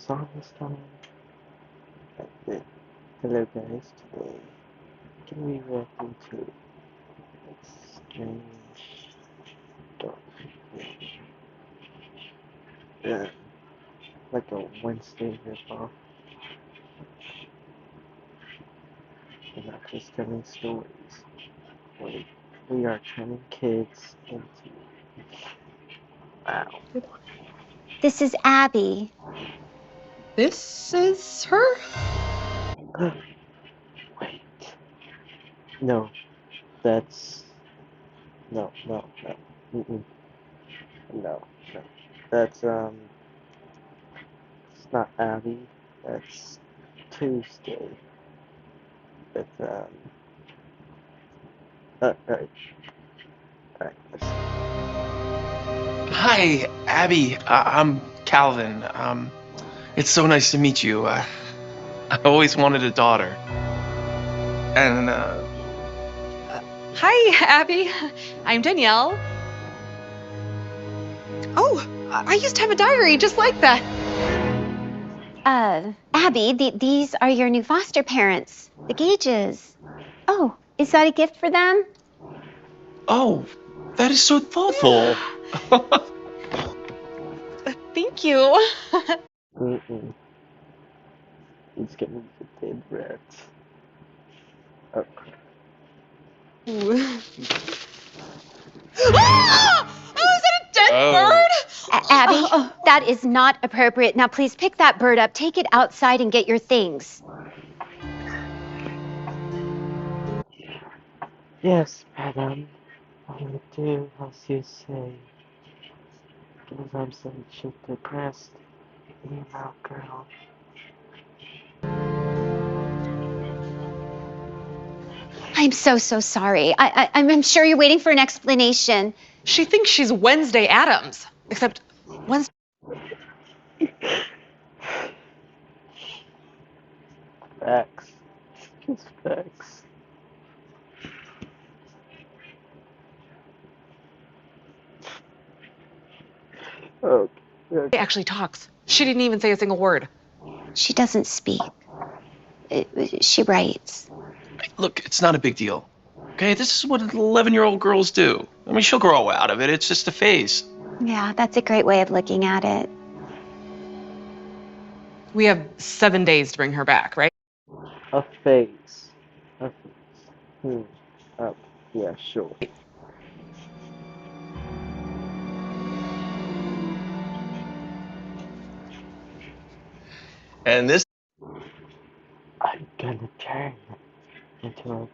song is coming. Hello guys, today can we welcome to strange dark yeah, like a Wednesday ripoff. We're not just telling stories. We are turning kids into wow. This is Abby. This is her? Wait. No, that's no. Mm-mm. No. That's it's not Abby. That's Tuesday. That's right. Listen. Hi, Abby. I'm Calvin. It's so nice to meet you. I always wanted a daughter. And, Hi, Abby. I'm Danielle. Oh, I used to have a diary just like that. Abby, these are your new foster parents, the Gages. Oh, is that a gift for them? oh, that is so thoughtful. Thank you. Mm-mm. He's getting the dead rats. Oh crap. Ah! Oh, is that a dead bird? Abby, that is not appropriate. Now, please pick that bird up, take it outside, and get your things. Yes, madam. I will do as you say. Because I'm such a depressed emo girl. I'm so sorry. I'm sure you're waiting for an explanation. She thinks she's Wednesday Addams, except Wednesday. Facts. Just facts. Okay. actually talks. She didn't even say a single word. She doesn't speak. She writes. Look, it's not a big deal. Okay, this is what 11-year-old girls do. I mean, she'll grow out of it. It's just a phase. Yeah, that's a great way of looking at it. We have 7 days to bring her back, right? A phase. A phase. Yeah, sure. And this. I'm gonna turn into a.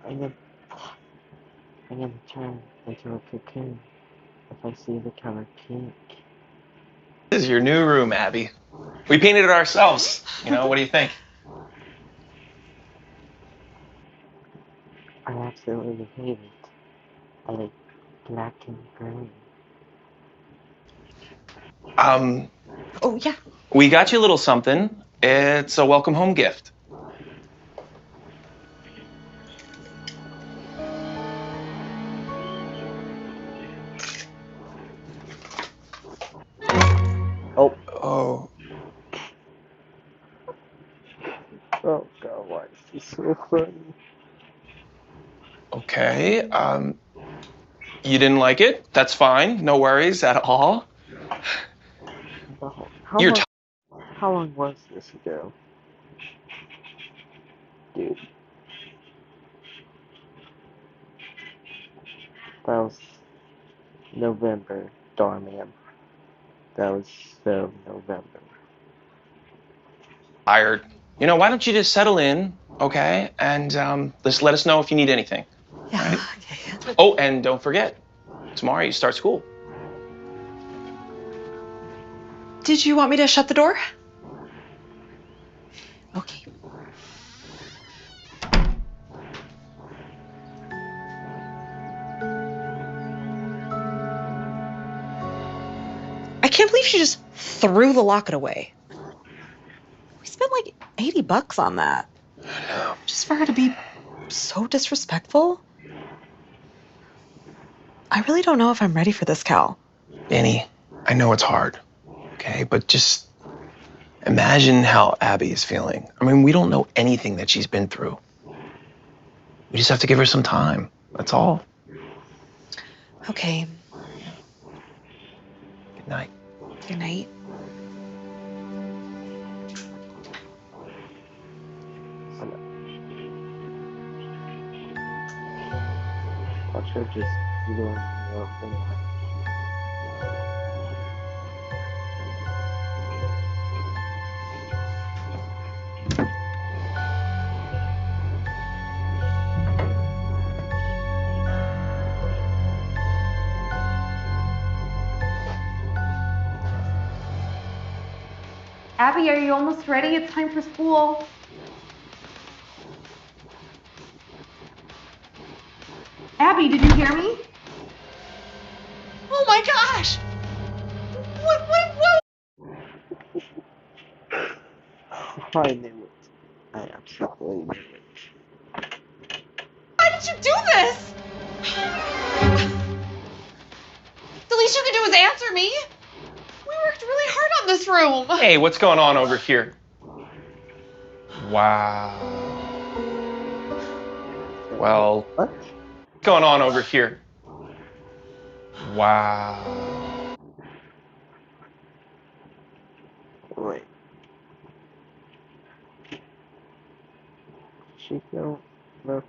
I'm gonna turn into a cocoon if I see the color pink. This is your new room, Abby. We painted it ourselves. What do you think? I absolutely hate it. I like black and green. Oh, yeah. We got you a little something. It's a welcome home gift. Oh. Oh. Oh god, why is this so funny? Okay. You didn't like it? That's fine. No worries at all. Wow. How long was this ago? Dude. That was November, Darman. That was so November. Tired. Why don't you just settle in, okay? And just let us know if you need anything. Yeah. Right? Okay. Oh, and don't forget, tomorrow you start school. Did you want me to shut the door? Okay. I can't believe she just threw the locket away. We spent like $80 on that. Just for her to be so disrespectful. I really don't know if I'm ready for this, Cal. Danny, I know it's hard, okay? But just Imagine how Abby is feeling. I mean, we don't know anything that she's been through. We just have to give her some time. That's all. Okay. Good night. Good night. Watch her just doing something. Abby, are you almost ready? It's time for school. Abby, did you hear me? Oh my gosh! What? I knew it. I absolutely knew it. Why did you do this? The least you can do is answer me. We worked really hard on this room. Hey, what's going on over here? Wow. Well, What? what's going on over here? Wow. Wait. She don't look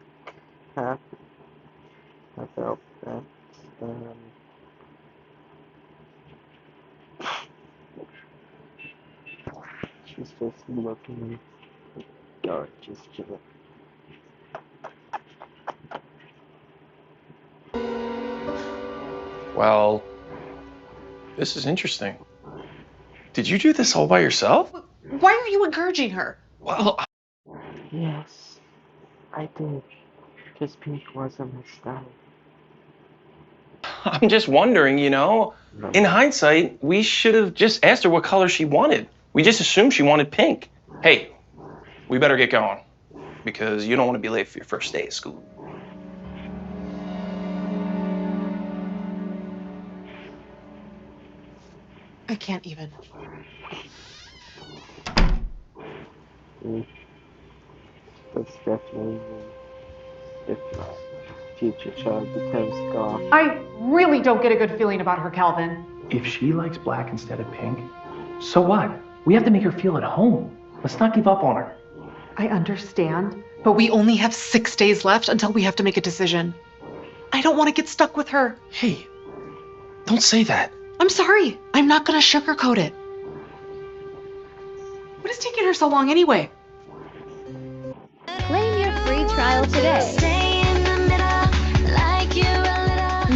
happy about that. She's just looking dark, just chilling. Well, this is interesting. Did you do this all by yourself? Why are you encouraging her? Well, Yes, I did. Because pink wasn't my style. I'm just wondering, you know, in hindsight, we should have just asked her what color she wanted. We just assumed she wanted pink. Hey, we better get going because you don't want to be late for your first day of school. I can't even. That's definitely if my future child becomes goth. I really don't get a good feeling about her, Calvin. If she likes black instead of pink, so what? We have to make her feel at home. Let's not give up on her. I understand. But we only have 6 days left until we have to make a decision. I don't want to get stuck with her. Hey, don't say that. I'm sorry. I'm not going to sugarcoat it. What is taking her so long anyway? Claim your free trial today.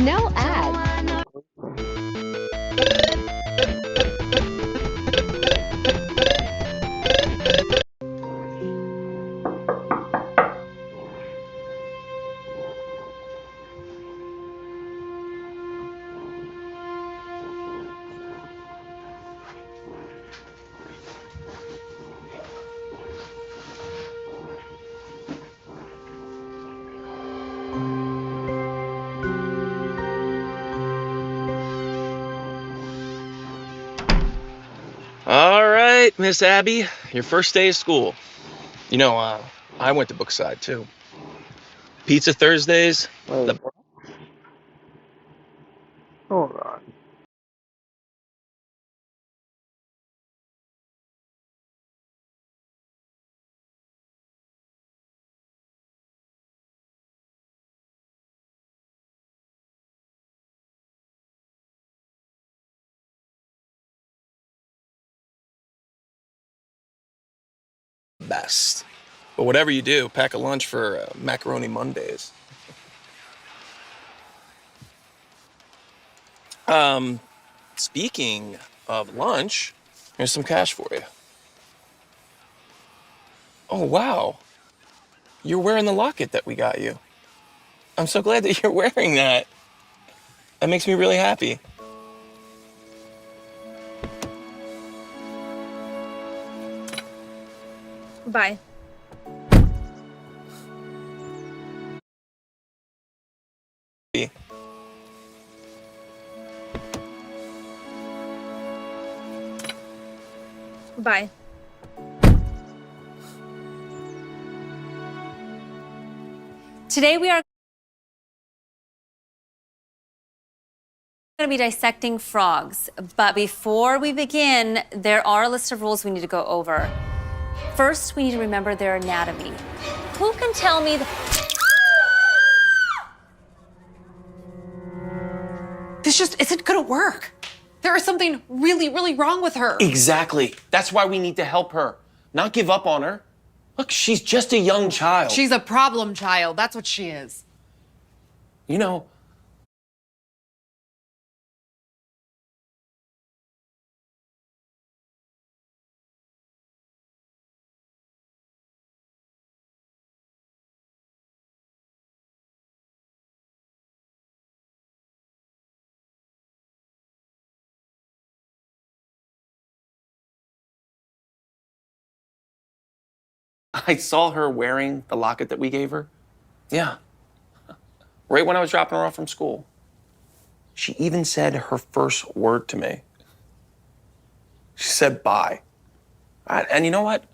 No ads. All right, Miss Abby, your first day of school. You know, I went to Brookside too. Pizza Thursdays. Wait, what? Hold on. Best. But whatever you do, pack a lunch for Macaroni Mondays. Speaking of lunch, here's some cash for you. Oh, wow. You're wearing the locket that we got you. I'm so glad that you're wearing that. That makes me really happy. Bye. Bye. Today we are going to be dissecting frogs, but before we begin, there are a list of rules we need to go over. First, we need to remember their anatomy. Who can tell me This just isn't gonna work. There is something really, really wrong with her. Exactly. That's why we need to help her, not give up on her. Look, she's just a young child. She's a problem child. That's what she is. You know, I saw her wearing the locket that we gave her. Yeah. Right when I was dropping her off from school. She even said her first word to me. She said bye. And you know what?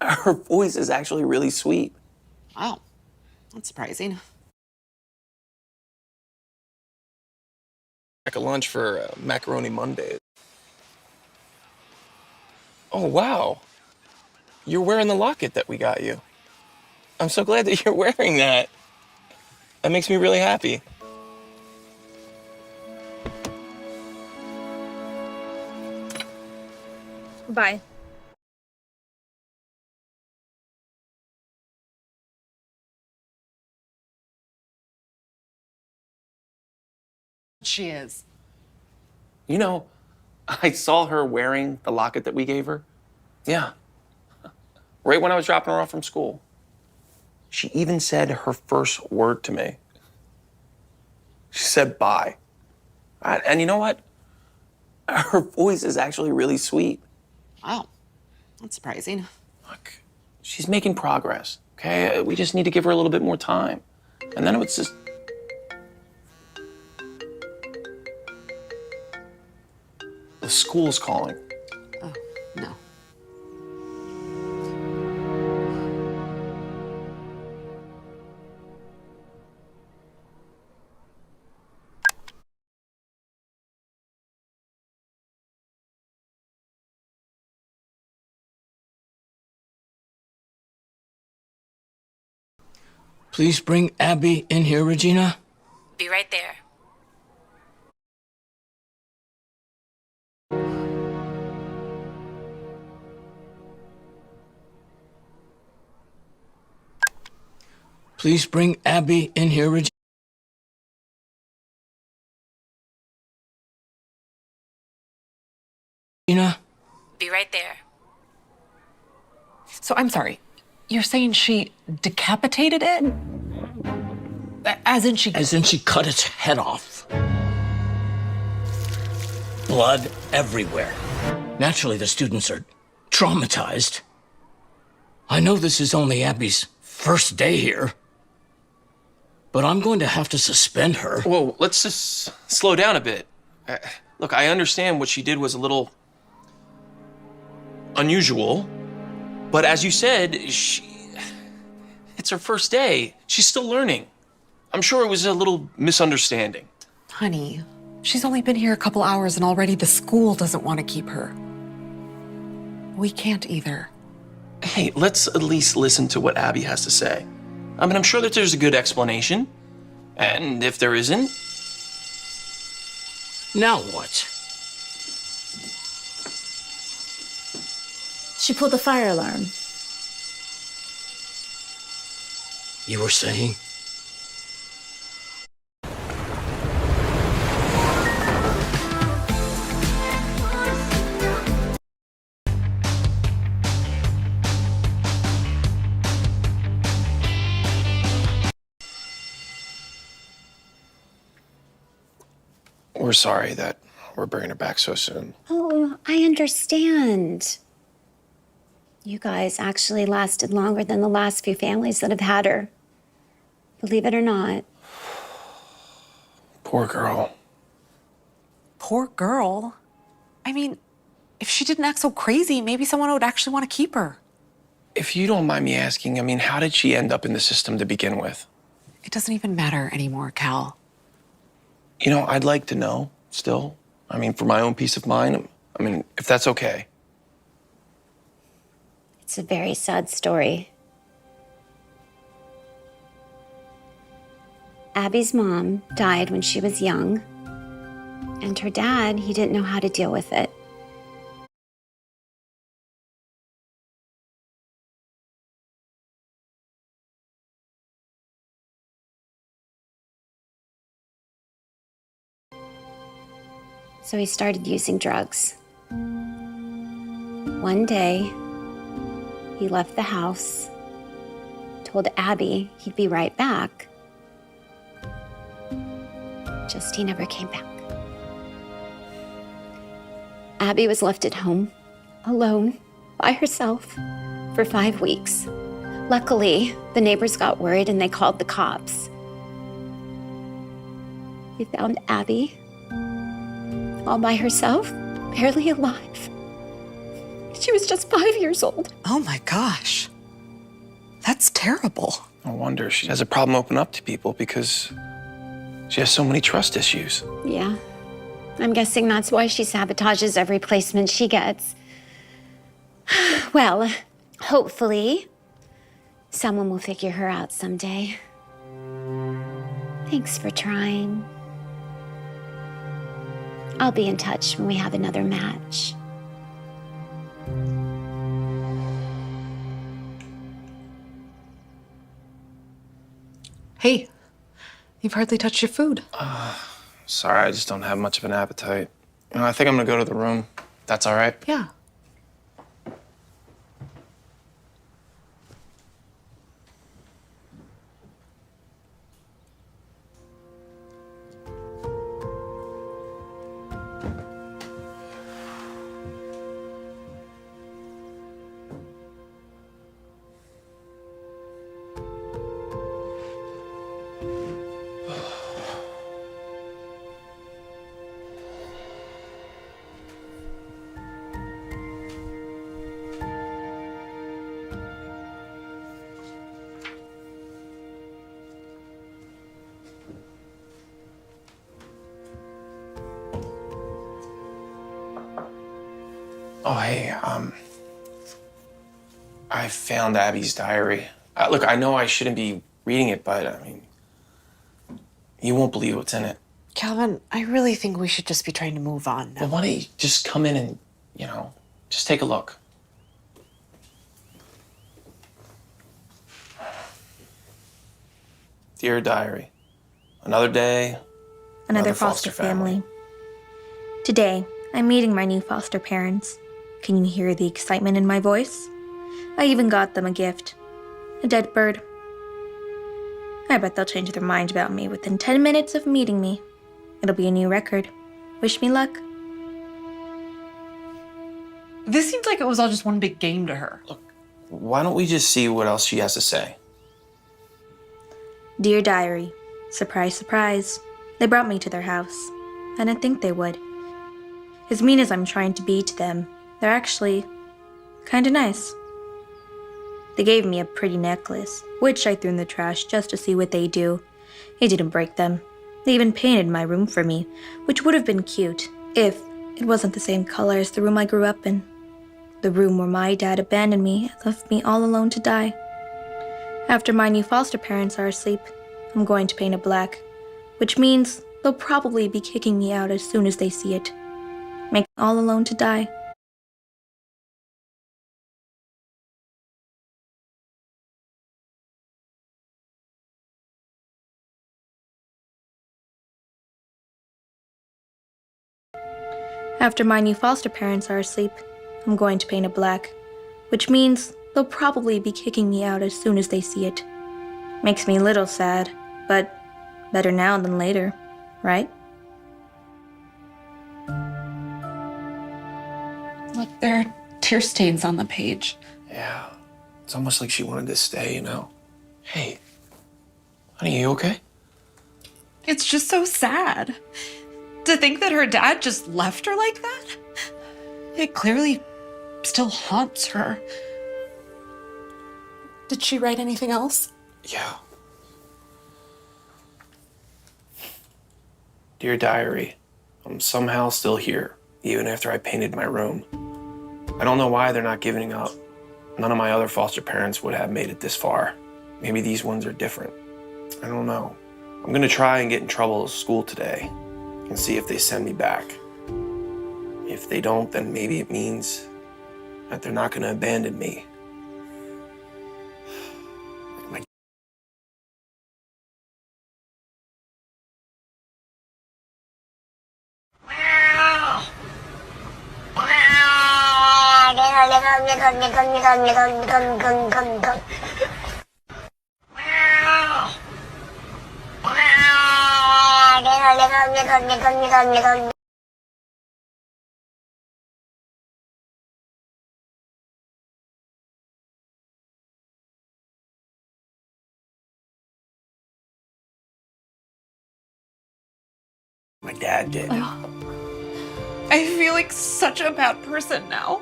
Her voice is actually really sweet. Wow, that's surprising. Like a lunch for Macaroni Mondays. Oh, wow. You're wearing the locket that we got you. I'm so glad that you're wearing that. That makes me really happy. Bye. She is. You know, I saw her wearing the locket that we gave her. Yeah. Right when I was dropping her off from school. She even said her first word to me. She said bye. And you know what? Her voice is actually really sweet. Wow, that's surprising. Look, she's making progress, okay? We just need to give her a little bit more time. And then it's just... The school's calling. Oh, no. Please bring Abby in here, Regina. Be right there. Please bring Abby in here, Regina. Be right there. So I'm sorry. You're saying she decapitated it? As in she... As in she cut its head off. Blood everywhere. Naturally, the students are traumatized. I know this is only Abby's first day here, but I'm going to have to suspend her. Whoa, let's just slow down a bit. Look, I understand what she did was a little unusual, but as you said, it's her first day. She's still learning. I'm sure it was a little misunderstanding. Honey, she's only been here a couple hours and already the school doesn't want to keep her. We can't either. Hey, let's at least listen to what Abby has to say. I mean, I'm sure that there's a good explanation. And if there isn't... Now what? She pulled the fire alarm. You were saying? We're sorry that we're bringing her back so soon. Oh, I understand. You guys actually lasted longer than the last few families that have had her. Believe it or not. Poor girl. Poor girl. I mean, if she didn't act so crazy, maybe someone would actually want to keep her. If you don't mind me asking, I mean, how did she end up in the system to begin with? It doesn't even matter anymore, Cal. You know, I'd like to know still. I mean, for my own peace of mind. I mean, if that's okay. It's a very sad story. Abby's mom died when she was young, and her dad, he didn't know how to deal with it. So he started using drugs. One day, he left the house, told Abby he'd be right back. Just he never came back. Abby was left at home, alone, by herself, for 5 weeks. Luckily, the neighbors got worried and they called the cops. They found Abby, all by herself, barely alive. She was just 5 years old. Oh my gosh. That's terrible. No wonder she has a problem opening up to people because she has so many trust issues. Yeah. I'm guessing that's why she sabotages every placement she gets. Well, hopefully, someone will figure her out someday. Thanks for trying. I'll be in touch when we have another match. Hey, you've hardly touched your food. Sorry, I just don't have much of an appetite. You know, I think I'm gonna go to the room. That's all right? Yeah. Oh, hey, I found Abby's diary. Look, I know I shouldn't be reading it, but I mean, you won't believe what's in it. Calvin, I really think we should just be trying to move on now. Well, why don't you just come in and, you know, just take a look. Dear diary, another day, Another foster family. Today, I'm meeting my new foster parents. Can you hear the excitement in my voice? I even got them a gift. A dead bird. I bet they'll change their mind about me within 10 minutes of meeting me. It'll be a new record. Wish me luck. This seems like it was all just one big game to her. Look, why don't we just see what else she has to say? Dear Diary, surprise, surprise. They brought me to their house. I didn't think they would. As mean as I'm trying to be to them, they're actually kinda nice. They gave me a pretty necklace, which I threw in the trash just to see what they do. It didn't break them. They even painted my room for me, which would have been cute if it wasn't the same color as the room I grew up in. The room where my dad abandoned me and left me all alone to die. After my new foster parents are asleep, I'm going to paint it black, which means they'll probably be kicking me out as soon as they see it. Make me all alone to die. After my new foster parents are asleep, I'm going to paint it black, which means they'll probably be kicking me out as soon as they see it. Makes me a little sad, but better now than later, right? Look, there are tear stains on the page. Yeah, it's almost like she wanted to stay, you know? Hey, honey, you okay? It's just so sad. To think that her dad just left her like that? It clearly still haunts her. Did she write anything else? Yeah. Dear Diary, I'm somehow still here, even after I painted my room. I don't know why they're not giving up. None of my other foster parents would have made it this far. Maybe these ones are different. I don't know. I'm gonna try and get in trouble at school today and see if they send me back. If they don't, then maybe it means that they're not gonna abandon me. My dad did. I feel like such a bad person now.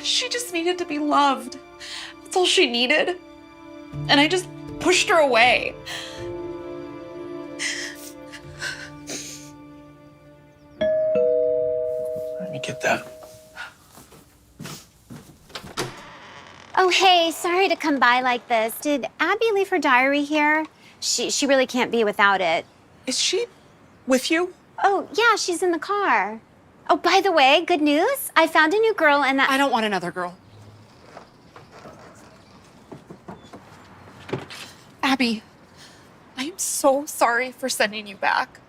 She just needed to be loved. That's all she needed. And I just pushed her away. Let me get that. Oh, hey, sorry to come by like this. Did Abby leave her diary here? She really can't be without it. Is she with you? Oh, yeah, she's in the car. Oh, by the way, good news. I found a new girl and that... I don't want another girl. Abby, I am so sorry for sending you back.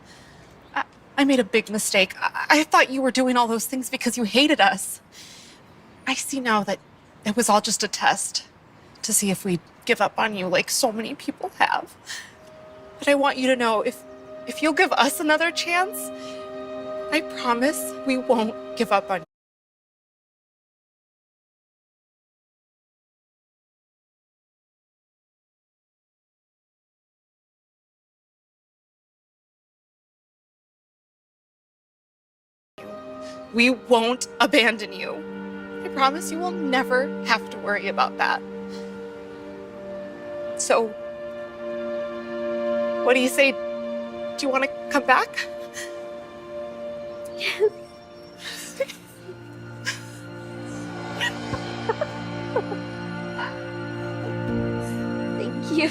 I made a big mistake. I thought you were doing all those things because you hated us. I see now that it was all just a test to see if we'd give up on you like so many people have. But I want you to know, if you'll give us another chance, I promise we won't give up on you. We won't abandon you. I promise you will never have to worry about that. So, what do you say? Do you want to come back? Yes. Thank you.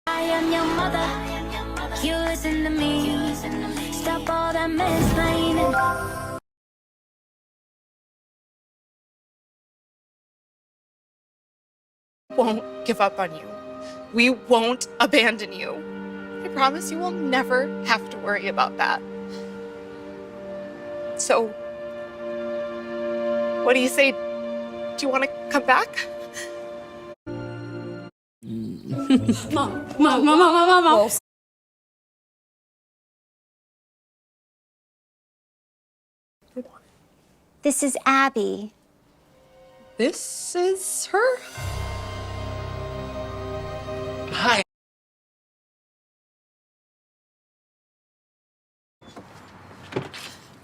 I am your mother, you listen to me, stop all that mansplaining. Won't give up on you. We won't abandon you. I promise you will never have to worry about that. So, what do you say? Do you want to come back? Mom. This is Abby. This is her? Hi.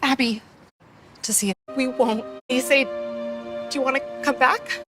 Abby, to see if we won't. You say, do you want to come back?